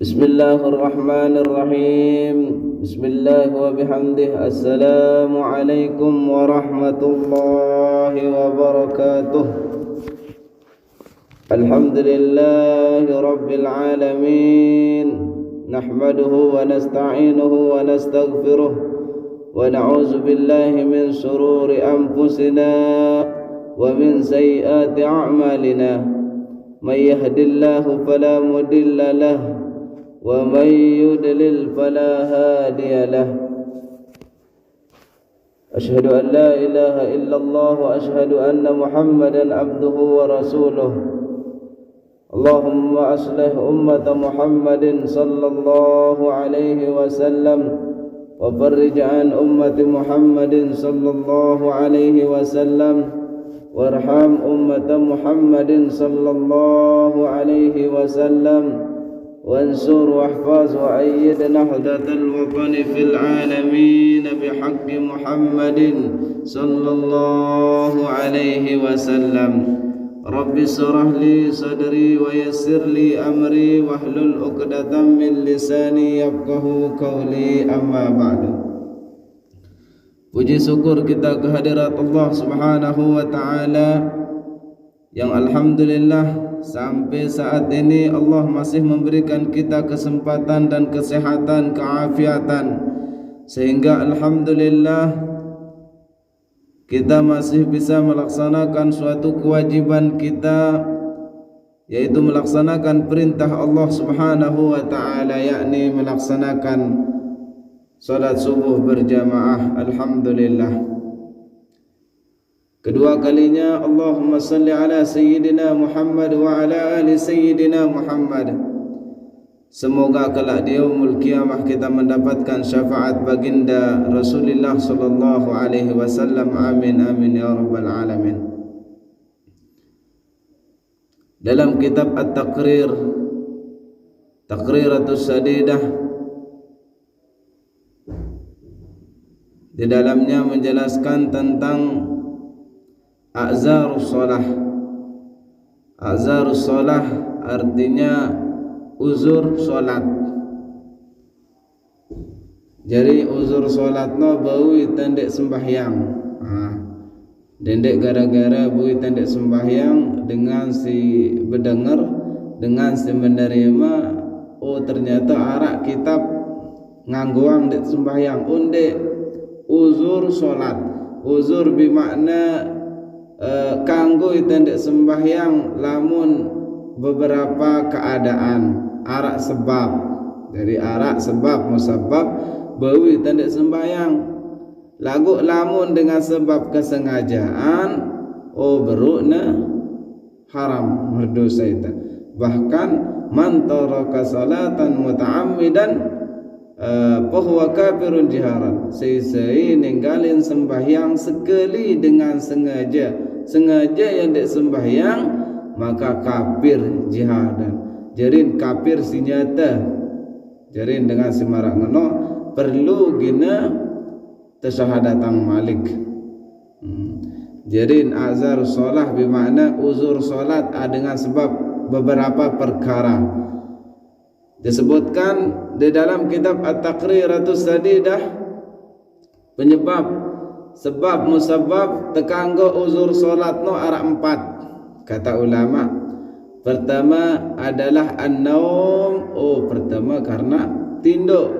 Bismillahirrahmanirrahim. Bismillah wa bihamdih. Assalamualaikum warahmatullahi wabarakatuh. Alhamdulillahi rabbil alamin. Nahmaduhu wa nasta'inuhu wa nastaghfiruh wa na'udzu billahi min shururi anfusina wa min sayyiati a'malina. May yahdihillahu fala mudilla lahu wa man yudlil fala hadiya lahu. Asyhadu an la ilaha illallah wa asyhadu anna Muhammadan abduhu wa rasuluh. Allahumma aslih ummata Muhammadin sallallahu alaihi wasallam wa farrij an ummati Muhammadin sallallahu alaihi wasallam warham ummata Muhammadin sallallahu alaihi wasallam وانصر واحفظ وأيد نهضة الوطن في العالمين بحق محمد صلى الله عليه وسلم. رب اشرح لي صدري ويسر لي أمري واحلل عقدة من لساني يفقهوا قولي. أما بعد. Puji syukur kita kehadirat Allah Subhanahu wa taala yang alhamdulillah sampai saat ini Allah masih memberikan kita kesempatan dan kesehatan, keafiatan, sehingga alhamdulillah kita masih bisa melaksanakan suatu kewajiban kita, yaitu melaksanakan perintah Allah Subhanahu wa taala, yakni melaksanakan salat subuh berjamaah. Alhamdulillah. Kedua kalinya Allahumma salli ala Sayyidina Muhammad wa ala ali Sayyidina Muhammad. Semoga kelak di yaumul qiyamah kita mendapatkan syafaat baginda Rasulullah sallallahu alaihi wasallam. Amin amin ya rabbal alamin. Dalam kitab At-Taqrir, Taqriratus Sadidah, di dalamnya menjelaskan tentang A'zarus Shalah. A'zarus Shalah artinya uzur solat. Jadi uzur solatno bau tandek sembahyang. Dendek gara-gara bau tandek sembahyang dengan si berdengar, dengan si menerima, oh ternyata arak kitab ngangguang dek sembahyang. Unde uzur solat. Uzur bermakna kanggo itendek sembahyang lamun beberapa keadaan arak sebab. Dari arak sebab musabab bau itendek sembahyang. Lagu lamun dengan sebab kesengajaan, oh berukna haram berdosa itu. Bahkan man taraka salatan muta'ammidan fahuwa kafirun jiharan. Sei ninggalin sembahyang sekali dengan sengaja yang dek sembahyang, maka kafir jihadan. Jerin kafir sinyata. Jerin dengan semarak ngono perlu gina tasyahadatan malik. Jerin azar solah bermakna uzur solat dengan sebab beberapa perkara. Disebutkan di dalam kitab At-Taqriratus Sadidah penyebab, sebab musabab tekanggo uzur solat no arah 4 kata ulama. Pertama adalah an-naum. Oh, pertama karena tinduk.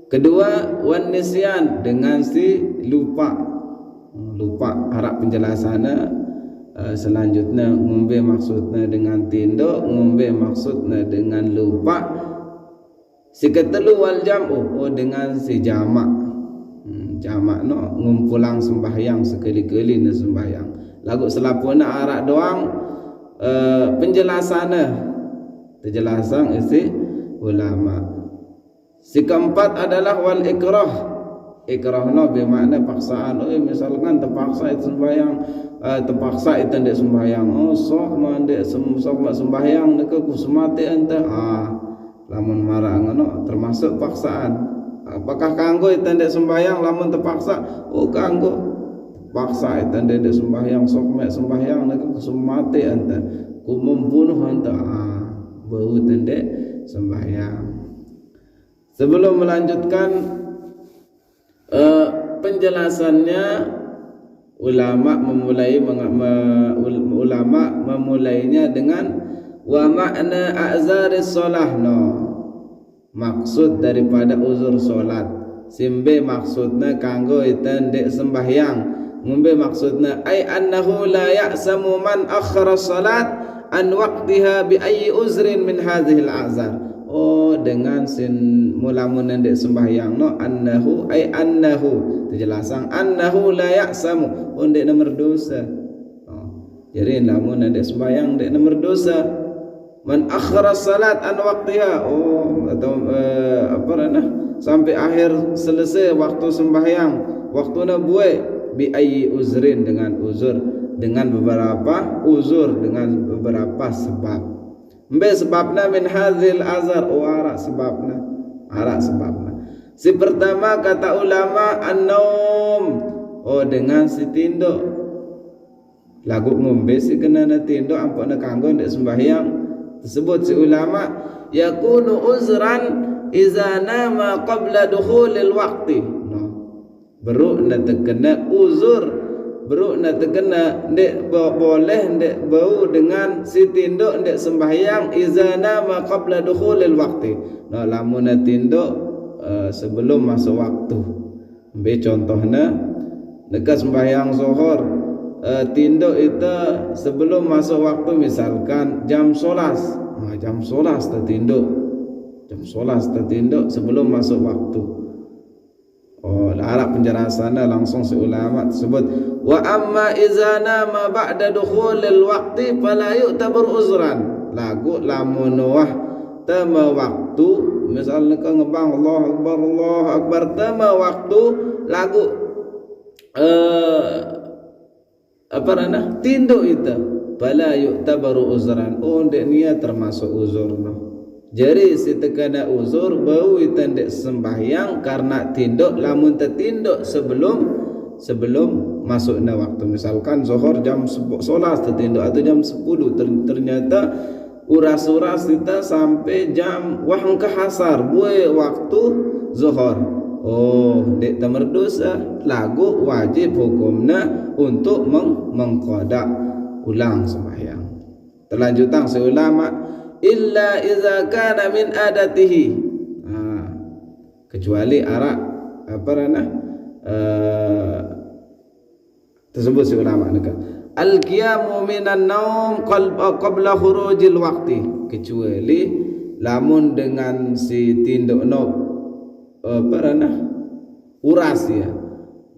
Kedua wan nisyan, dengan si lupa harap penjelasannya. Selanjutnya ngombe maksudnya dengan tinduk, ngombe maksudnya dengan lupa. Si ketelu wal jam'u, oh dengan si jamak. Jamak no ngumpulang sembahyang sekali-kali na sembahyang. Lagu selapuna arak doang penjelasan isi ulama. Si keempat adalah wal ikrah. Ikrah no bermakna paksaan. Oh misalkan terpaksa itu sembahyang, terpaksa itu ndak sembahyang. Oh sok mandek sembahyang dekat kusumati ente. Lamun marah ngono termasuk paksaan. Apakah kanggo itu ndak sembahyang lamun terpaksa? Oh kanggo. Paksa itu ndak sembahyang sok mek sembahyang dekat kusumati ente. ku membunuh anta bau tendek sembahyang. Sebelum melanjutkan penjelasannya, ulama memulainya dengan wa makna a'zaris solah maksud daripada uzur solat. Simbe maksudna kanggo iten dek sembahyang, ngumbe maksudna ay annahu la ya'samu man akhara salat an waqtiha bi ayyi uzrin min hadhil a'zar. Dengan sin mulamun dek sembahyang annahu ay annahu dijelasan annahu la ya'samu dek nomor dosa. Jadi lamun dek sembahyang dek nomor dosa. Man akhara salat an waqtiha atau sampai akhir selesai waktu sembahyang, waktuna buai bi ayyi uzrin dengan uzur, dengan beberapa uzur, dengan beberapa sebab. Mbe sebabna min hadzal azar arak sebabna. Si pertama kata ulama an-naum dengan si tinduk. Lagu ngombe si kena na tinduk ampun kanggo ndek sembahyang. Tersebut si ulama yakunu uzran iza nama qabla dukhulil waqti. Beruk na terkena uzur, beruk na terkena ndek boleh ndek bau dengan si tinduk ndek sembahyang iza nama qabla dukhulil waqti. Lamun na tinduk sebelum masuk waktu. Ambil contohnya dekat sembahyang zuhur, tinduk itu sebelum masuk waktu, misalkan jam 11. Jam 11 tertinduk sebelum masuk waktu. Arab penjelasannya langsung si ulama tersebut. Wa amma iza nama ba'da dukhulil waqti fala yu'tabar uzran. Lagu lamun wah tama waktu, misalnya ka ngebang Allahu akbar tama waktu lagu tinduk itu fala yu'tabaru uzran. Ndek niat termasuk uzurna. Jadi si tekana uzur bau itu ndek sembahyang karena tinduk, lamun tertinduk sebelum masuknya waktu. Misalkan zuhur jam 11 tertinduk atau jam 10 ternyata uras-uras kita sampai jam wahang kahasar buai waktu zuhur. Ndek tamar dosa, lagu wajib hukumnya untuk mengqada ulang sembahyang. Terlanjutan si ulama illa iza kana min adatihi, kecuali arak tersebut si ulama dekat al-qiyamu minan naum qabla khurujil waqti, kecuali lamun dengan si tinduk uras ya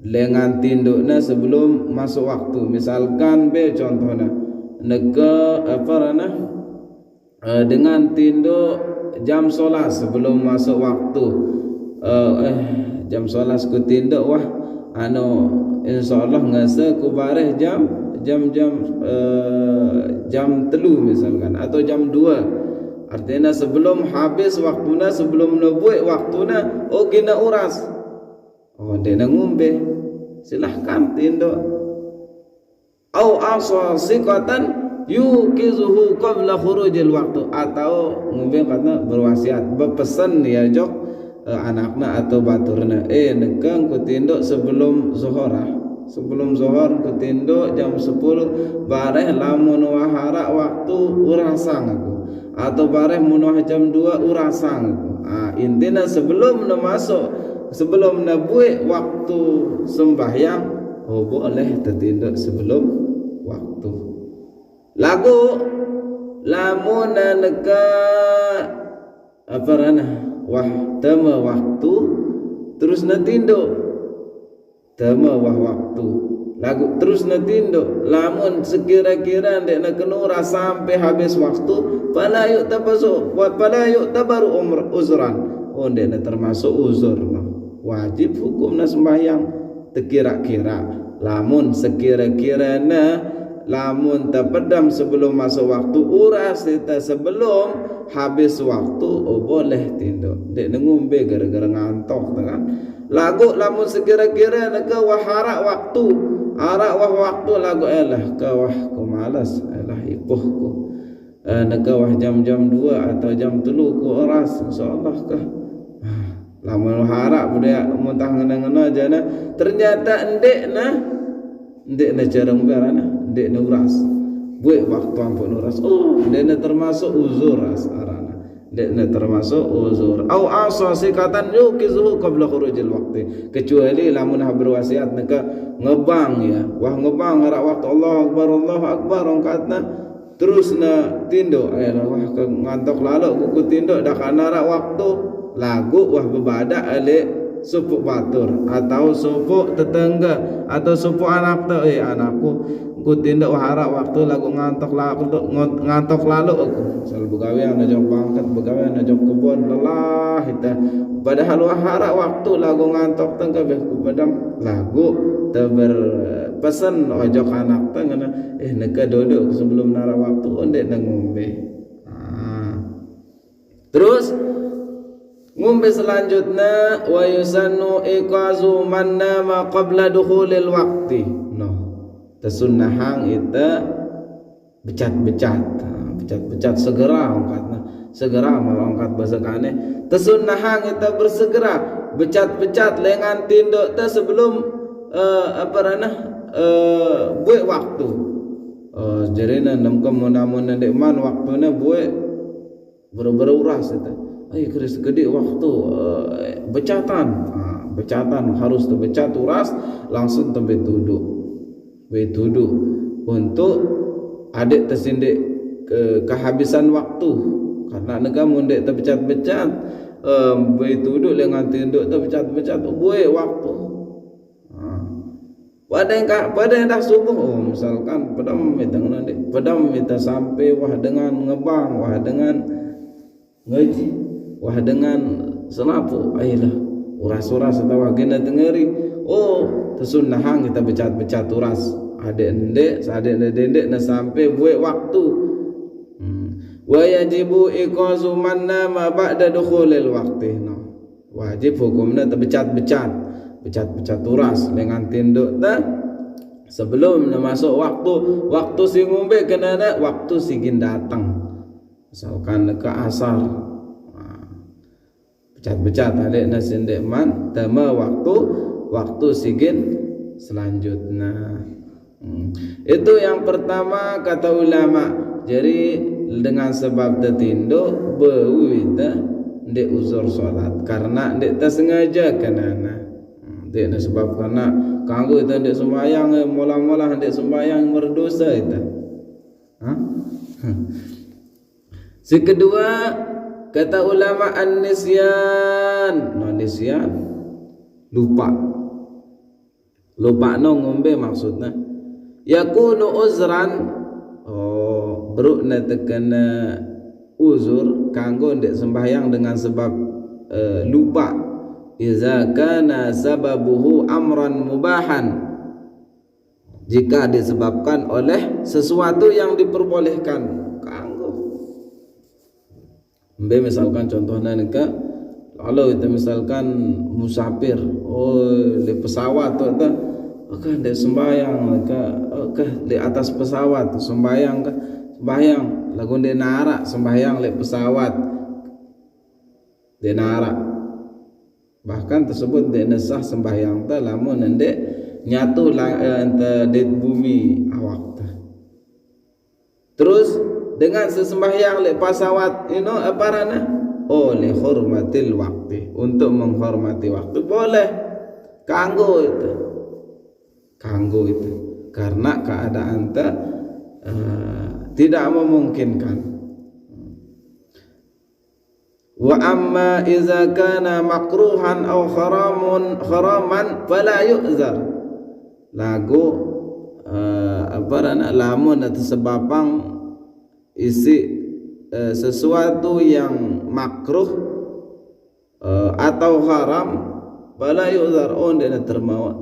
dengan tinduknya sebelum masuk waktu. Misalkan contohnya dengan tinduk jam 11 sebelum masuk waktu, jam 11 ku tinduk wah insyaallah ngasa ku bareh jam 3 misalkan atau jam 2. Artinya sebelum habis waktuna, sebelum nubuat waktuna, kena uras. Dia nak ngumbe, silahkan tinduk. Au asa siqatan yukizuhu qabla khurujil waktu, atau ngumbe kata berwasiat, berpesan ya jok anakna atau baturna, nekang ku tinduk sebelum zuhur. Sebelum zuhur ku tinduk jam 10 bareh lamun wahara waktu urasang aku, atau bareh munwah jam 2 urasang aku. Intinya sebelum masuk, sebelum nabuih waktu sembahyang, boleh tertinduk sebelum waktu. Lagu lamun neka wah tama waktu terus natinduk tama wah waktu lagu terus natinduk, lamun sekira-kira ndek nak kenura sampai habis waktu fala yu'tabaru uzran. Ndek nak termasuk uzur, wajib hukumna sembahyang tekira-kira. Lamun sekira-kirana lamun terpedam sebelum masuk waktu, uras kita sebelum habis waktu, boleh tinduk. Dek ngumbe gara-gara ngantok kan. Lagu lamun sekira-kira nak wahara waktu, arak wah waktu lagu ke wah ku malas ipuhku. neka wah jam-jam 2 atau jam 3 ku oras insyaallah kah lamun harap budaya muntah ngena-ngena jana ternyata ndek na jarang berana ndek na uras buat waktu ampun uras ndek na termasuk uzur asarana ndek na termasuk uzur au asasi katan yukizuhu qabla khurujil waqti kecuali lamun berwasiat neka ngebang ya wah ngebang harak waktu Allahu akbar angkatna terus na tindo wah ngantok lalu kuku tindo dah kana harak waktu lagu wah bebadak alik supuk batur atau supuk tetangga atau supuk anak tu anakku ku tindak harap waktu lagu ngantok lalu aku sel begawe ana jog bangkat begawe ana jog kebon lelah kita padahal wah harap waktu lagu ngantok tengka ku padam lagu te berpesan ojok anak teng neka duduk sebelum nara waktu ndek nang ngombe terus ngombe selanjutnya wa yusannu iqazu man nama qabla dukhulil waqti tesunnahang itu becat segera angkatna segera melongkat bahasa kane tesunnahang itu bersegera becat lengan tinduk teh sebelum buat waktu jarina nam kemunamun ndek man waktuna buat beruras itu keris gede waktu becatan harus terbecat uras langsung tembe duduk untuk adik tersindik kehabisan waktu karena nega mundek terbecat duduk dengan tinduk terbecat buat waktu pada yang dah subuh misalkan padam minta sampai wah dengan ngebang wah dengan ngaji wah dengan senapu ayolah uras-uras atau agenda tengeri tersunnahang kita becat uras adek ndek na sampai buat waktu wa yajibu iqazu man nama ba'da dukhulil waqti wajib hukumna terbecat uras dengan tinduk sebelum masuk waktu si ngombe kena waktu sigin datang misalkan ke asar becat adek nasindek man tama waktu sigin selanjutnya itu yang pertama kata ulama jadi dengan sebab tertinduk bewita ndek uzur solat karena ndek tersengaja kenana ndek sebab karena kanggo itu ndek sembahyang mula-mula ndek sembahyang berdosa itu si kedua kata ulama an-nisyan lupa ngombe maksudnya yakunu uzran berukna tekana uzur kanggo ndek sembahyang dengan sebab lupa iza kana sababuhu amran mubahan jika disebabkan oleh sesuatu yang diperbolehkan misalkan contohnya nika kalau itu misalkan musafir di pesawat tu di sembahyang di atas pesawat sembahyang lagu di nara sembahyang di pesawat di nara bahkan tersebut di nesah sembahyang tu lamun ndek nyatu di bumi awak terus dengan sesembahyang le pesawat oleh hormatil waktu untuk menghormati waktu boleh kanggo itu karena keadaan tidak memungkinkan wa amma iza kana makruhan aw kharaman fala yu'zar lagu lamun tersebabang isi sesuatu yang makruh atau haram bala yuzar dia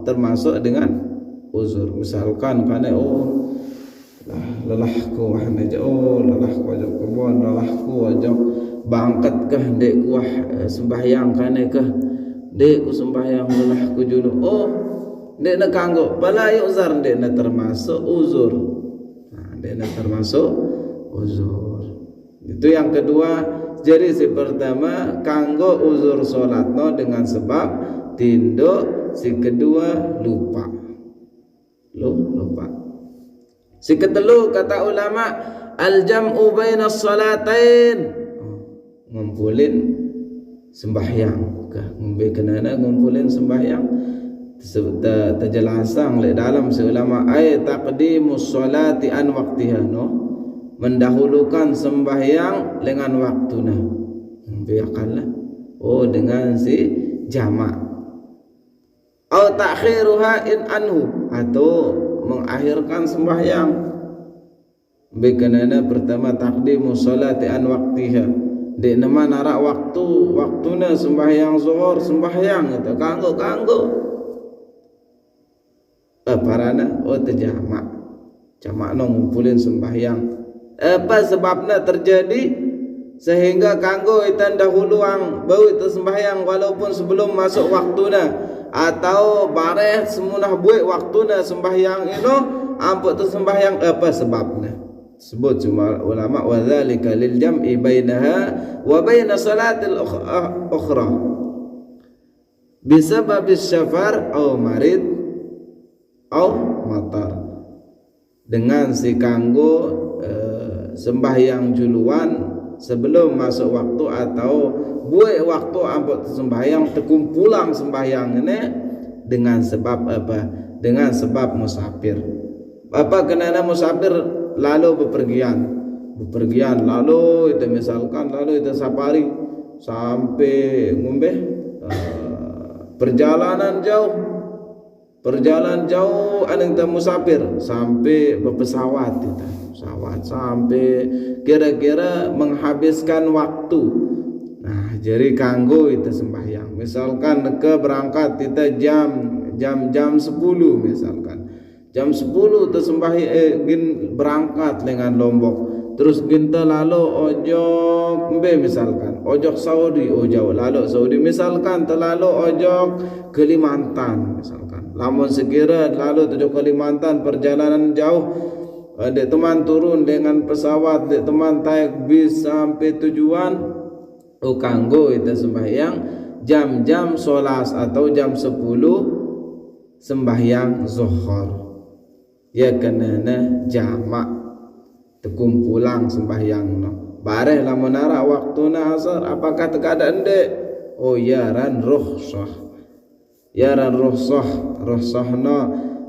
termasuk dengan uzur misalkan karena lelahku wahna lelahku ajak kebon lelahku ajak bangkat kah dek wah sembahyang kana kah dek ku sembahyang lelahku julu dek na kanggo bala yuzar dek na termasuk uzur dek na termasuk uzur Itu yang kedua. Jadi si pertama kanggo uzur salatno dengan sebab tinduk, si kedua lupa. Lupa. Si ketelu kata ulama al-jam'u bainas salatain. Ngumpulin sembahyang. Ngombe kenana ngumpulin sembahyang. Terjelasang le dalam seulama ay taqdimus salati an waqtiha no. Mendahulukan sembahyang dengan waktuna. Biarkanlah. Oh, dengan si jamak. Atau ta'khiruha in anhu, atau mengakhirkan sembahyang. Bikanana pertama taqdimus salati an waqtiha. Di nama narak waktuna sembahyang zuhur sembahyang itu kanggo. Parana terjamak. Jamak no ngumpulin sembahyang. Apa sebabnya terjadi sehingga kanggo itan dahuluang bau itu sembahyang walaupun sebelum masuk waktuna, atau bareh semunah buat waktuna sembahyang itu ampun tu sembahyang, apa sebabnya? Sebut cuma ulama wadzalika lil jam'i bainaha wa baina salatil ukhra bisababis safar au marid au matar, dengan si kanggo sembahyang juluan sebelum masuk waktu atau buat waktu ampun sembahyang terkumpulang sembahyang ini dengan sebab apa? Dengan sebab musafir. Apa kenana musafir lalu bepergian lalu itu misalkan lalu itu safari sampai ngombe perjalanan jauh aneng musafir sampai berpesawat kita. Pesawat sampai kira-kira menghabiskan waktu. Nah, jadi kanggo itu sembahyang. Misalkan ke berangkat kita jam 10 misalkan. Jam 10 itu sembahyang berangkat dengan Lombok. Terus kita lalu ojok misalkan ojok Saudi, jauh lalu Saudi misalkan terlalu ojok Kalimantan misalkan. Lamun sekira lalu tujuh Kalimantan perjalanan jauh, dek teman turun dengan pesawat, dek teman naik bis sampai tujuan, kanggo itu sembahyang jam-jam solas atau jam 10 sembahyang zuhur. Ya kenana jamak terkumpulang sembahyang no. Bareh lamun ara waktuna asar apakah tekada endek? Oh ya ran rukhsah. Ya ran rukhsah no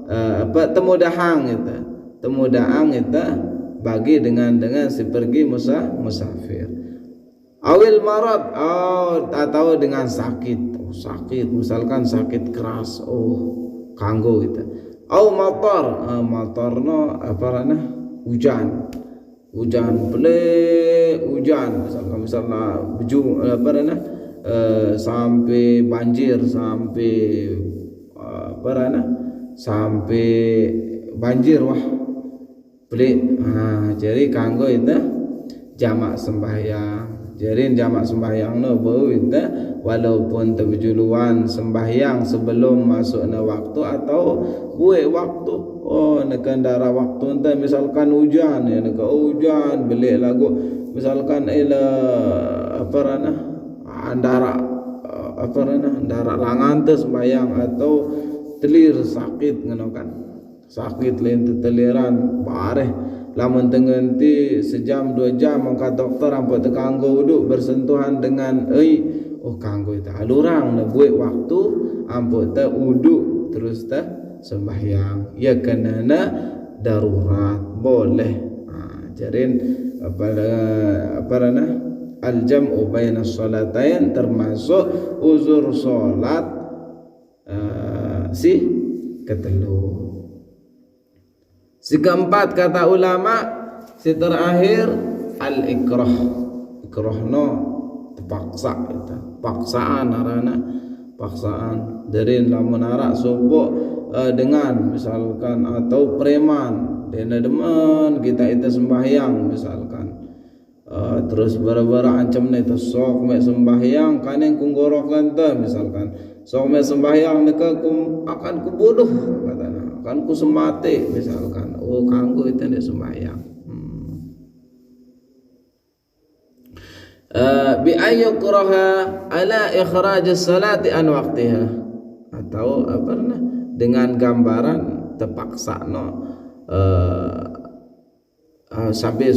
apa temudahang itu. Temudahang itu bagi dengan si pergi musafir. Awil marad atau dengan sakit. Sakit misalkan sakit keras. Kanggo itu. Au matar no apa rana hujan misalnya bejung apa rana sampai banjir sampai banjir wah pelik. Jadi kanggo itu jamak sembahyang. Jadi jamak sembahyang no bau itu walaupun terjuluan sembahyang sebelum masuk na waktu atau buat waktu. Nekandara waktu ente misalkan hujan ya hujan belik lagu misalkan andara langan tu sembahyang atau telir sakit ngono kan. Sakit lain teliran bareh lamun tengenti sejam 2 jam mangka dokter ampun tekanggo uduk bersentuhan dengan kanggo itu alurang na buat waktu ampun te uduk terus te sembahyang. Ya kenana darurat boleh. Jarin al-jam'u bainas salatain termasuk uzur salat si ketelu. Si keempat kata ulama, si terakhir al-ikrah. Ikrah no terpaksa itu. Paksaan arana, paksaan dari lamun arak sobok dengan misalkan atau preman dena demen kita itu sembahyang misalkan. Terus bara-bara ancam itu sok mek sembahyang kaneng kunggorokan teh misalkan. Sok mek sembahyang neka akan kubunuh katana. Akan ku semate misalkan. Kanggo itu nek sembahyang. bi ayyukraha ala ikhraj as-salati an waqtiha, atau apa nah, dengan gambaran terpaksa sampai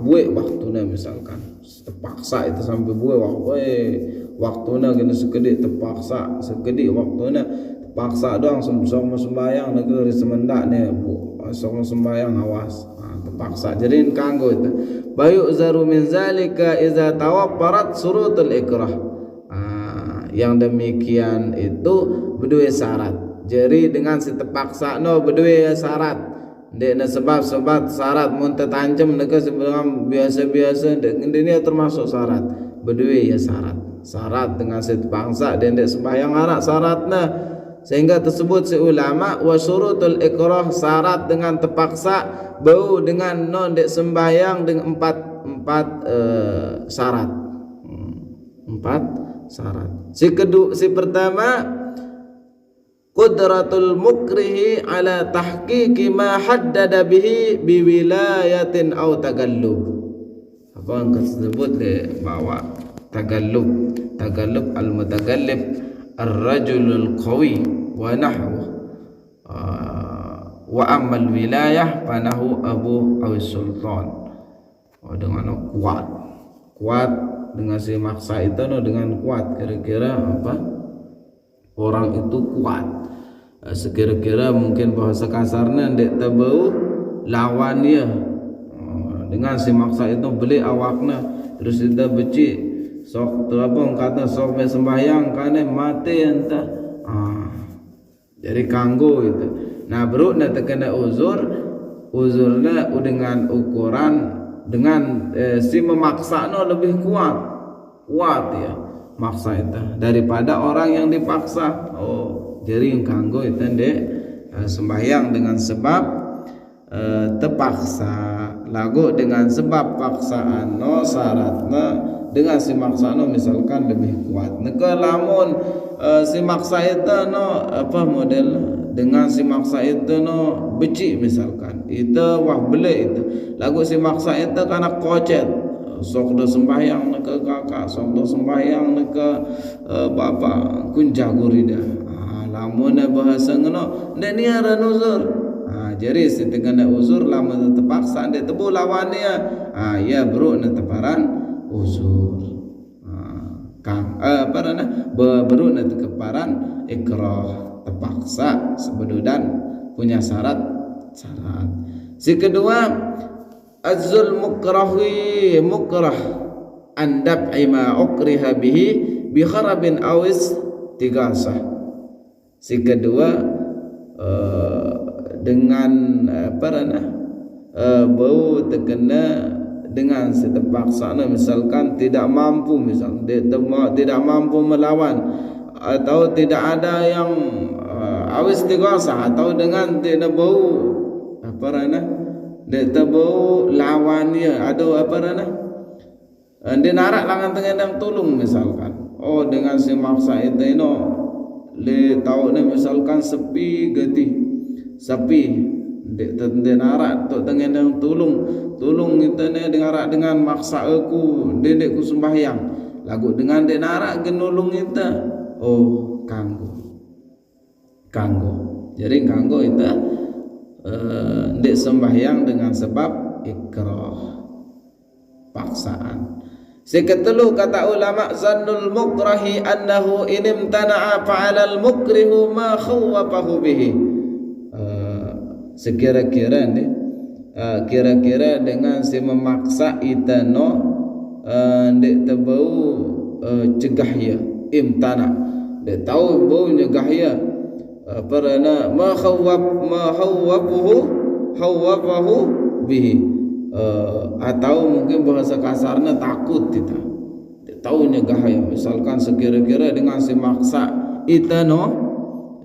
buat waktunya, misalkan terpaksa itu sampai buat waktunya kena sekedik, terpaksa sekedik waktunya, terpaksa doang sama sembahyang negeri semendak ni sama sembahyang awas, terpaksa jadi kanggo itu bayu zaru min zalika iza tawaffarat surutul ikrah. Yang demikian itu berdua syarat, jadi dengan si terpaksa berdua syarat. Dek sebab syarat mun tertancam nega sebelum biasa-biasa ini termasuk syarat berdua ya syarat dengan si terpaksa dan dek sembahyang arak syaratnya, sehingga tersebut si ulama wa syurutul ikrah, syarat dengan terpaksa bau dengan dek sembahyang dengan empat syarat, empat syarat. Si pertama qudratul mukrihi ala tahqiqi ma haddada bihi biwilayatin aw tagallub. Apa yang tersebut bahwa tagallub al-mutagallib ar-rajulul qawi wa nahwu wa ammal wilayah panahu abu aw sultan. Dengan kuat dengan si maksa itu dengan kuat, kira-kira apa orang itu kuat, sekira-kira mungkin bahasa kasarnya ndek tabau lawannya, dengan si maksa itu beli awaknya terus kita beci sok terapung kata sok sembahyang kane mati entah, jadi kanggo itu. Nah bro nak terkena uzurnya dengan ukuran dengan si memaksa lebih kuat ya maksa itu daripada orang yang dipaksa. Jadi yang kanggo itu ndek sembahyang dengan sebab terpaksa, lagu dengan sebab paksaan syaratnya dengan si maksa misalkan lebih kuat. Neka lamun si maksa itu apa model dengan si maksa itu beci misalkan itu wah beli itu lagu si maksa itu karena kocet sok do sembahyang neka kakak, sok do sembahyang neka bapak kun jagurida. Lamun bahasa ngono ndak niara uzur. Jadi setengah uzur lamun terpaksa ndak tebu lawannya. Ya bro na teparan uzur. Kang apa na bro na teparan ikrah, terpaksa sebedudan punya syarat. Si kedua azul mukrah andab ima ukriha bihi bi kharabin awis tigasah. Si kedua dengan bau terkena dengan terpaksa, misalkan tidak mampu, tidak mampu melawan atau tidak ada yang awis tigasah, atau dengan tidak bau dia bau lawannya ada dia narak langan tengendang tulung misalkan. Dengan si maksa itu le tahu misalkan sepi dia narak tu tengendang tulung itu dengarak dengan maksa aku dedek ku sembahyang lagu dengan dia narak genulung itu kanggo. Jadi kanggo itu ndek sembahyang dengan sebab ikrah, paksaan. Seketelu kata ulama zannul mukrahi annahu inimtana'a fa'alal mukrihu ma khawwafahu bihi. Sekira-kira dengan si memaksa itano ndek tebau cegah ya imtana ndek tahu bau nyegah ya parana ma khawwafahu bihi, atau mungkin bahasa kasarnya takut kita tahu nyegah ya. Misalkan sekira-kira dengan si maksa itano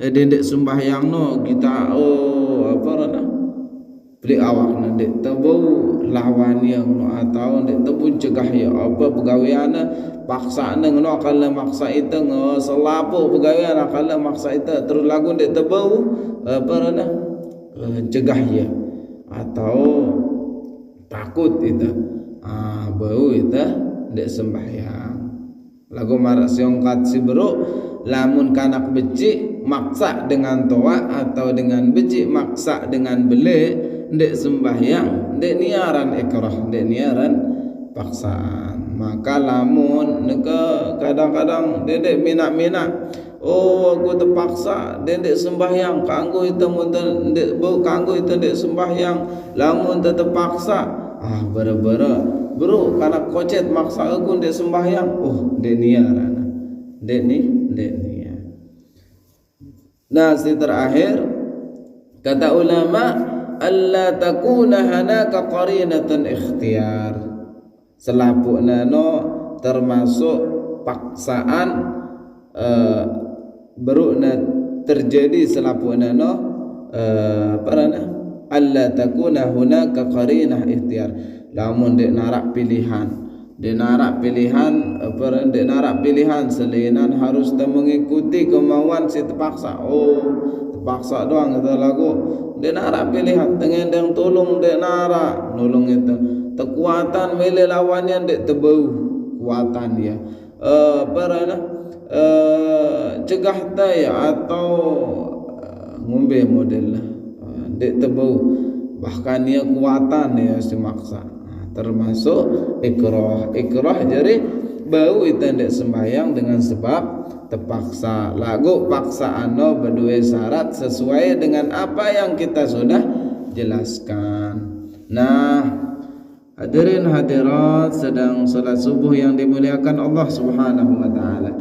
dendek sembahyang kita beli awak ndek tebau lawan yang atau ndek tebau cegah ya apa pegawaiana paksa ngono kalau maksa itu selapo pegawaiana kalau maksa itu terus lagu ndek tebau cegah ya atau takut itu bau itu ndek sembahyang. Lagu marak siongkat si bro, lamun kanak becik maksa dengan toa atau dengan becik maksa dengan bele, ndek sembahyang, ndek niaran ikrah, ndek niaran paksaan. Maka lamun neka kadang-kadang dedek minak-minak, oh aku terpaksa ndek sembahyang, kanggo itu ndek kanggo itu ndek sembahyang, lamun terpaksa, bara-bara bro karena kocet maksa aku ndek sembahyang, oh ndek niaran, ndek niat. Nah, si terakhir kata ulama, alla takuna hanaka qarinatan ikhtiyar. Selapukna no termasuk paksaan berukna terjadi selapukna no alla takuna hunaka qarinah ikhtiyar. Lamun dek narak pilihan, dek narak pilihan selinan harus mengikuti kemauan si terpaksa. Oh, terpaksa doang kata lagu. Dek narak pilihan, tengendang tolong dek narak, nolong itu. Kekuatan mele lawannya dek tebau kuatan ya. Cegah daya atau ngombe model dek tebau, bahkan ia kuatan ya si maksa. Termasuk ikrah jadi bau itu ndak sembahyang dengan sebab terpaksa. Lagu paksaan no berdua syarat sesuai dengan apa yang kita sudah jelaskan. Nah, hadirin hadirat sedang salat subuh yang dimuliakan Allah Subhanahu wa taala.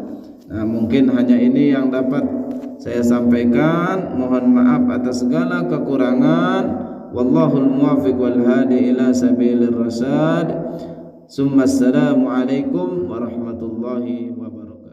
Nah, mungkin hanya ini yang dapat saya sampaikan. Mohon maaf atas segala kekurangan. Wallahul muwaffiq wal hadi ila sabilir rasyad. Summa assalamu alaikum warahmatullahi wabarakatuh.